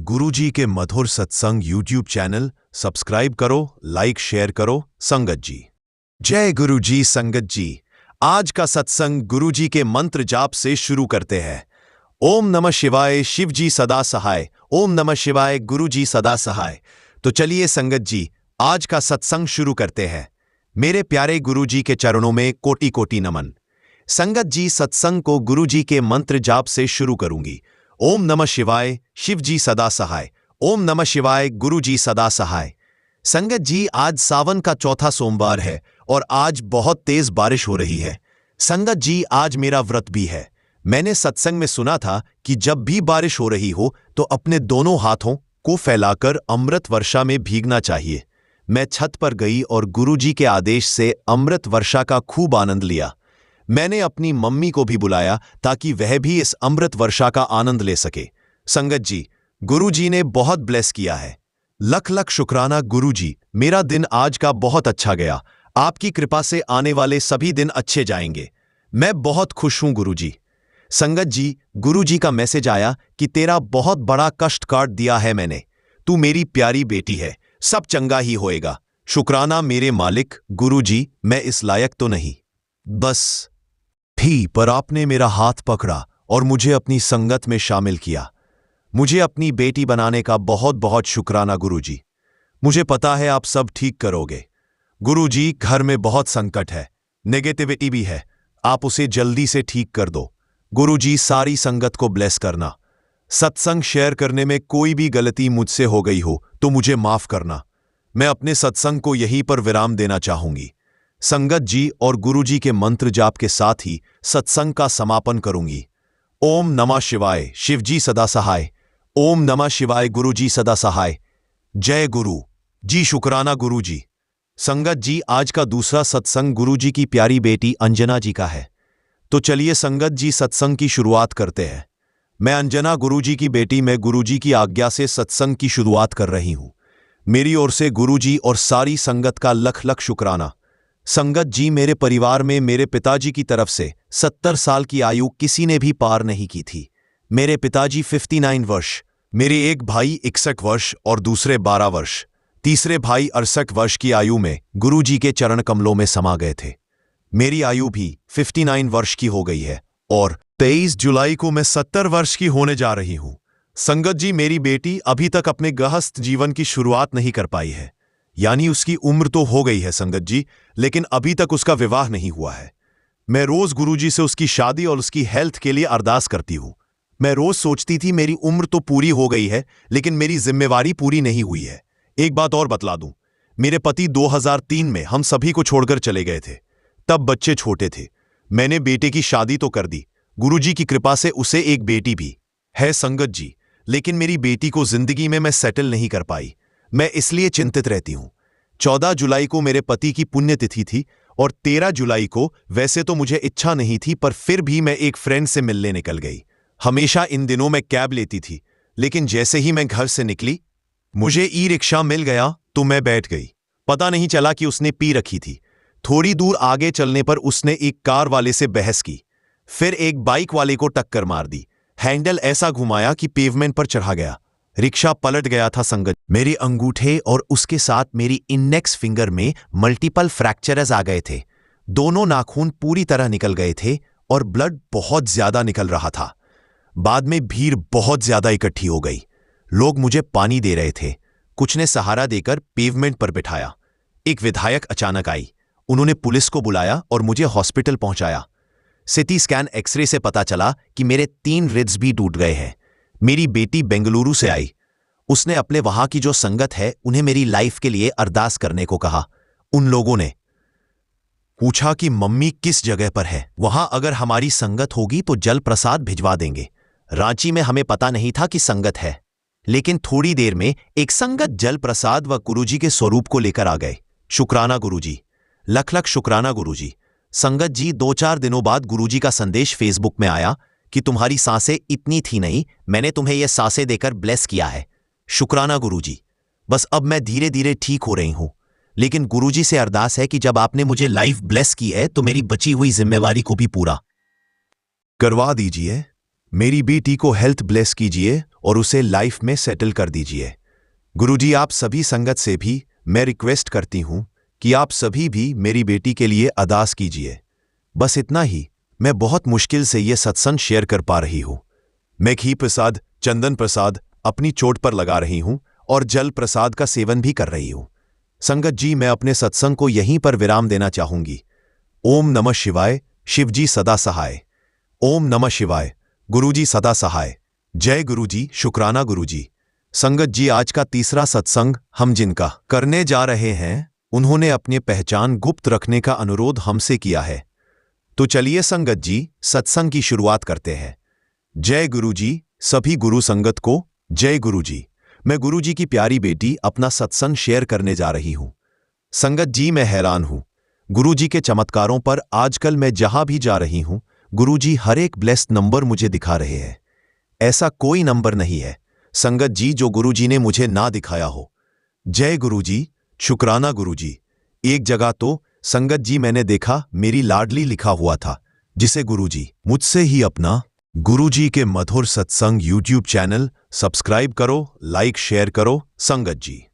गुरुजी के मधुर सत्संग YouTube channel subscribe करो, लाइक शेयर करो। संगत जी, जय गुरुजी। संगत जी, आज का सत्संग गुरुजी के मंत्र जाप से शुरू करते हैं। ओम नमः शिवाय, शिव जी सदा सहाय। ओम नमः शिवाय, गुरुजी सदा सहाय। तो चलिए संगत जी, आज का सत्संग शुरू करते हैं। मेरे प्यारे गुरुजी के चरणों में कोटि कोटि नमन। संगत जी, सत्संग को गुरुजी के मंत्र जाप से शुरू करूंगी। ओम नमः शिवाय, शिव जी सदा सहाय। ओम नमः शिवाय, गुरु जी सदा सहाय। संगत जी, आज सावन का चौथा सोमवार है और आज बहुत तेज बारिश हो रही है। संगत जी, आज मेरा व्रत भी है। मैंने सत्संग में सुना था कि जब भी बारिश हो रही हो तो अपने दोनों हाथों को फैलाकर अमृत वर्षा में भीगना चाहिए। मैं छत पर गई और गुरुजी के आदेश से अमृत वर्षा का खूब आनंद लिया। मैंने अपनी मम्मी को भी बुलाया ताकि वह भी इस अमृत वर्षा का आनंद ले सके। संगत जी, गुरुजी ने बहुत ब्लेस किया है। लख लख शुक्राना गुरुजी, मेरा दिन आज का बहुत अच्छा गया। आपकी कृपा से आने वाले सभी दिन अच्छे जाएंगे। मैं बहुत खुश हूं गुरुजी। संगत जी, गुरुजी का मैसेज आया कि तेरा बहुत बड़ा कष्ट काट दिया है मैंने। तू मेरी प्यारी बेटी है, सब चंगा ही होएगा। शुक्राना मेरे मालिक गुरुजी, मैं इस लायक तो नहीं बस थी, पर आपने मेरा हाथ पकड़ा और मुझे अपनी संगत में शामिल किया। मुझे अपनी बेटी बनाने का बहुत बहुत शुक्राना गुरुजी। मुझे पता है आप सब ठीक करोगे। गुरुजी, घर में बहुत संकट है, नेगेटिविटी भी है, आप उसे जल्दी से ठीक कर दो। गुरुजी, सारी संगत को ब्लेस करना। सत्संग शेयर करने में कोई भी गलती मुझसे हो गई हो तो मुझे माफ करना। मैं अपने सत्संग को यहीं पर विराम देना चाहूंगी। संगत जी और गुरुजी के मंत्र जाप के साथ ही सत्संग का समापन करूंगी। ओम नमः शिवाय, शिव जी सदा सहाय। ओम नमः शिवाय, गुरुजी सदा सहाय। जय गुरु जी, शुक्राना गुरुजी। संगत जी, आज का दूसरा सत्संग गुरुजी की प्यारी बेटी अंजना जी का है। तो चलिए संगत जी, सत्संग की शुरुआत करते हैं। मैं अंजना, गुरुजी की बेटी, मैं गुरुजी की आज्ञा से सत्संग की शुरुआत कर रही हूं। मेरी ओर से गुरुजी और सारी संगत का लख लख शुक्राना। संगत जी, मेरे परिवार में मेरे पिताजी की तरफ से 70 साल की आयु किसी ने भी पार नहीं की थी। मेरे पिताजी 59 वर्ष, मेरे एक भाई 61 वर्ष और दूसरे 12 वर्ष, तीसरे भाई 68 वर्ष की आयु में गुरुजी के चरण कमलों में समा गए थे। मेरी आयु भी 59 वर्ष की हो गई है और 23 जुलाई को मैं 70 वर्ष की होने जा रही हूं। संगत जी, मेरी बेटी अभी तक अपने गृहस्थ जीवन की शुरुआत नहीं कर पाई है, यानी उसकी उम्र तो हो गई है संगत जी, लेकिन अभी तक उसका विवाह नहीं हुआ है। मैं रोज गुरुजी से उसकी शादी और उसकी हेल्थ के लिए अरदास करती हूं। मैं रोज सोचती थी मेरी उम्र तो पूरी हो गई है, लेकिन मेरी जिम्मेवारी पूरी नहीं हुई है। एक बात और बतला दूं, मेरे पति 2003 में हम सभी को छोड़कर चले गए थे। तब बच्चे छोटे थे। मैंने बेटे की शादी तो कर दी, गुरुजी की कृपा से उसे एक बेटी भी है संगत जी, लेकिन मेरी बेटी को जिंदगी में मैं सेटल नहीं कर पाई। मैं इसलिए चिंतित रहती हूं। 14 जुलाई को मेरे पति की पुण्यतिथि थी और 13 जुलाई को, वैसे तो मुझे इच्छा नहीं थी पर फिर भी मैं एक फ्रेंड से मिलने निकल गई। हमेशा इन दिनों मैं कैब लेती थी, लेकिन जैसे ही मैं घर से निकली मुझे ई रिक्शा मिल गया तो मैं बैठ गई। पता नहीं चला कि उसने पी रखी थी। थोड़ी दूर आगे चलने पर उसने एक कार वाले से बहस की, फिर एक बाइक वाले को टक्कर मार दी। हैंडल ऐसा घुमाया कि पेवमेंट पर चढ़ा गया। रिक्शा पलट गया था संगत। मेरे अंगूठे और उसके साथ मेरी इंडेक्स फिंगर में मल्टीपल फ्रैक्चर्स आ गए थे। दोनों नाखून पूरी तरह निकल गए थे और ब्लड बहुत ज्यादा निकल रहा था। बाद में भीड़ बहुत ज्यादा इकट्ठी हो गई। लोग मुझे पानी दे रहे थे। कुछ ने सहारा देकर पेवमेंट पर बिठाया। एक विधायक अचानक आई। उन्होंने पुलिस को बुलाया और मुझे हॉस्पिटल पहुंचाया। सिटी स्कैन, एक्सरे से पता चला कि मेरे 3 रिब्स भी टूट गए हैं। मेरी बेटी बेंगलुरु से आई। उसने अपने वहां की जो संगत है उन्हें मेरी लाइफ के लिए अरदास करने को कहा। उन लोगों ने पूछा कि मम्मी किस जगह पर है, वहां अगर हमारी संगत होगी तो जल प्रसाद भिजवा देंगे। रांची में हमें पता नहीं था कि संगत है, लेकिन थोड़ी देर में एक संगत जल प्रसाद व गुरुजी के स्वरूप को लेकर आ गए। शुक्राना गुरुजी, लख लख शुक्राना गुरुजी। संगत जी, 2-4 दिनों बाद गुरुजी का संदेश फेसबुक में आया कि तुम्हारी सांसें इतनी थी नहीं, मैंने तुम्हें यह सांसें देकर ब्लेस किया है। शुक्राना गुरुजी। बस अब मैं धीरे धीरे ठीक हो रही हूं, लेकिन गुरुजी से अरदास है कि जब आपने मुझे लाइफ ब्लेस की है तो मेरी बची हुई जिम्मेवारी को भी पूरा करवा दीजिए। मेरी बेटी को हेल्थ ब्लेस कीजिए और उसे लाइफ में सेटल कर दीजिए। गुरुजी, आप सभी संगत से भी मैं रिक्वेस्ट करती हूं कि आप सभी भी मेरी बेटी के लिए अरदास कीजिए। बस इतना ही, मैं बहुत मुश्किल से ये सत्संग शेयर कर पा रही हूं। मैं घी प्रसाद, चंदन प्रसाद अपनी चोट पर लगा रही हूं और जल प्रसाद का सेवन भी कर रही हूं। संगत जी, मैं अपने सत्संग को यहीं पर विराम देना चाहूंगी। ओम नमः शिवाय। शिवजी सदा सहाय। ओम नमः शिवाय। गुरुजी सदा सहाय। जय गुरुजी। शुक्राना गुरुजी। संगत जी, आज का तीसरा सत्संग हम जिनका करने जा रहे हैं, उन्होंने अपनी पहचान गुप्त रखने का अनुरोध हमसे किया है। तो चलिए संगत जी, सत्संग की शुरुआत करते हैं। जय गुरुजी। सभी गुरु संगत को जय गुरुजी। मैं गुरुजी की प्यारी बेटी अपना सत्संग शेयर करने जा रही हूं। संगत जी, मैं हैरान हूं गुरुजी के चमत्कारों पर। आजकल मैं जहां भी जा रही हूं, गुरुजी हर एक ब्लेस्ड नंबर मुझे दिखा रहे हैं। ऐसा कोई नंबर नहीं है संगत जी जो गुरुजी ने मुझे ना दिखाया हो। जय गुरुजी। शुक्राना गुरुजी। एक जगह तो संगत जी मैंने देखा मेरी लाडली लिखा हुआ था, जिसे गुरुजी मुझसे ही अपना। गुरुजी के मधुर सत्संग यूट्यूब चैनल सब्सक्राइब करो, लाइक शेयर करो संगत जी।